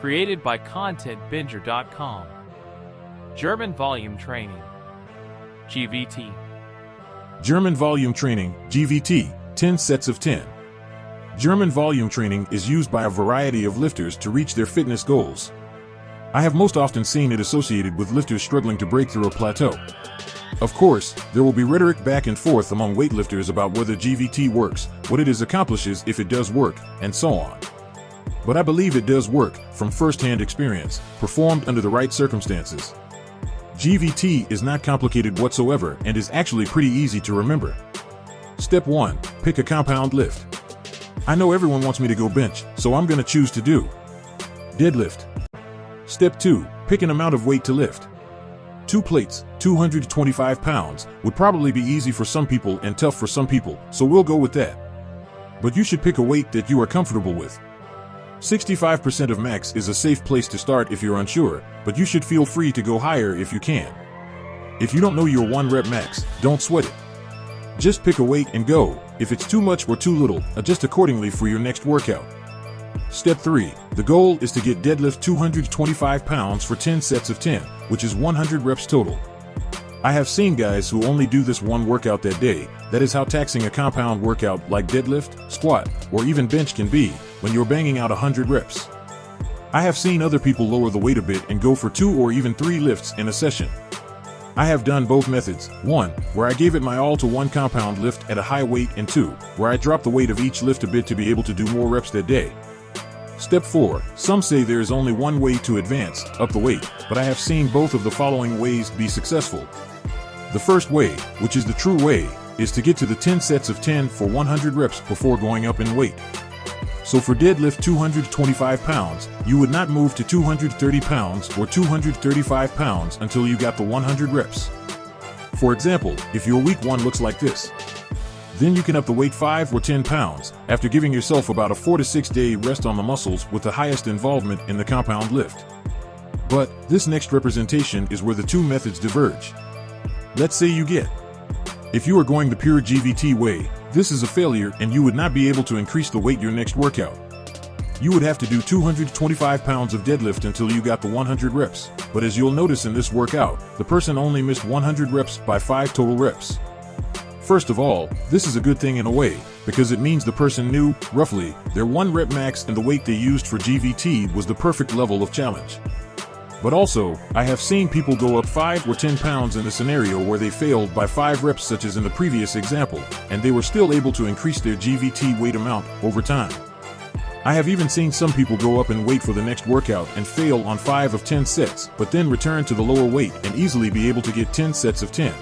Created by ContentBingers.com. German Volume Training. GVT. German Volume Training, GVT, 10 sets of 10. German volume training is used by a variety of lifters to reach their fitness goals. I have most often seen it associated with lifters struggling to break through a plateau. Of course, there will be rhetoric back and forth among weightlifters about whether GVT works, what it accomplishes if it does work, and so on. But I believe it does work, from first-hand experience, performed under the right circumstances. GVT is not complicated whatsoever and is actually pretty easy to remember. Step 1. Pick a compound lift. I know everyone wants me to go bench, so I'm going to choose to do deadlift. Step 2. Pick an amount of weight to lift. 2 plates, 225 pounds, would probably be easy for some people and tough for some people, so we'll go with that. But you should pick a weight that you are comfortable with. 65% of max is a safe place to start if you're unsure, but you should feel free to go higher if you can. If you don't know your 1 rep max, don't sweat it. Just pick a weight and go. If it's too much or too little, adjust accordingly for your next workout. Step 3. The goal is to get deadlift 225 pounds for 10 sets of 10, which is 100 reps total. I have seen guys who only do this one workout that day. That is how taxing a compound workout like deadlift, squat, or even bench can be when you're banging out 100 reps. I have seen other people lower the weight a bit and go for 2 or even 3 lifts in a session. I have done both methods, 1, where I gave it my all to 1 compound lift at a high weight, and 2, where I dropped the weight of each lift a bit to be able to do more reps that day. Step 4. Some say there is only one way to advance, up the weight, but I have seen both of the following ways be successful. The first way, which is the true way, is to get to the 10 sets of 10 for 100 reps before going up in weight. So for deadlift 225 pounds, you would not move to 230 pounds or 235 pounds until you got the 100 reps. For example, if your week 1 looks like this, then you can up the weight 5 or 10 pounds after giving yourself about a 4 to 6 day rest on the muscles with the highest involvement in the compound lift. But this next representation is where the two methods diverge. Let's say you get. If you are going the pure GVT way, this is a failure and you would not be able to increase the weight your next workout. You would have to do 225 pounds of deadlift until you got the 100 reps. But as you'll notice in this workout, the person only missed 100 reps by 5 total reps. First of all, this is a good thing in a way, because it means the person knew, roughly, their 1 rep max and the weight they used for GVT was the perfect level of challenge. But also, I have seen people go up 5 or 10 pounds in a scenario where they failed by 5 reps, such as in the previous example, and they were still able to increase their GVT weight amount over time. I have even seen some people go up in weight for the next workout and fail on 5 of 10 sets, but then return to the lower weight and easily be able to get 10 sets of 10.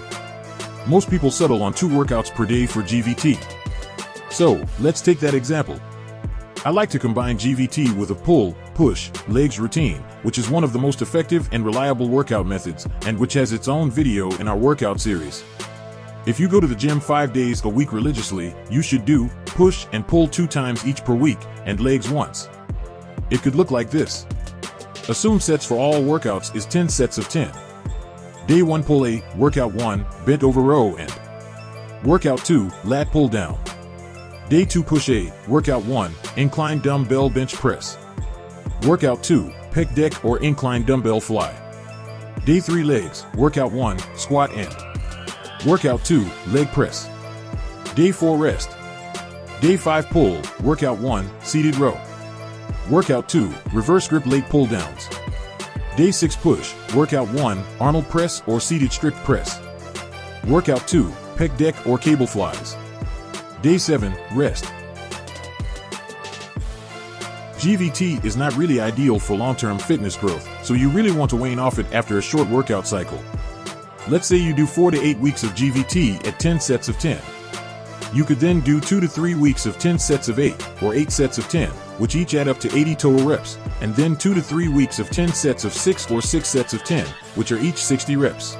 Most people settle on 2 workouts per day for GVT. So, let's take that example. I like to combine GVT with a pull, push, legs routine, which is one of the most effective and reliable workout methods, and which has its own video in our workout series. If you go to the gym 5 days a week religiously, you should do push and pull 2 times each per week, and legs once. It could look like this. Assume sets for all workouts is 10 sets of 10. Day 1 pull A, workout 1, bent over row and workout 2, lat pull down. Day 2 push A, workout 1, incline dumbbell bench press. Workout 2, pec deck or incline dumbbell fly. Day 3 legs, workout 1, squat and workout 2, leg press. Day 4 rest. Day 5 pull, workout 1, seated row. Workout 2, reverse grip leg pull downs. Day 6 push, workout 1, Arnold press or seated strict press. Workout 2, pec deck or cable flies. Day 7, rest. GVT is not really ideal for long-term fitness growth, so you really want to wane off it after a short workout cycle. Let's say you do 4 to 8 weeks of GVT at 10 sets of 10. You could then do 2 to 3 weeks of 10 sets of 8, or 8 sets of 10, which each add up to 80 total reps, and then 2 to 3 weeks of 10 sets of 6 or 6 sets of 10, which are each 60 reps.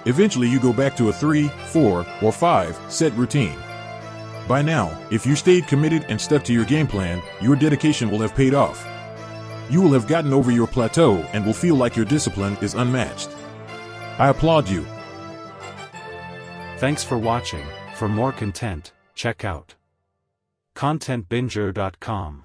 Eventually you go back to a 3, 4, or 5 set routine. By now, if you stayed committed and stuck to your game plan, your dedication will have paid off. You will have gotten over your plateau and will feel like your discipline is unmatched. I applaud you. Thanks for watching. For more content, check out ContentBingers.com.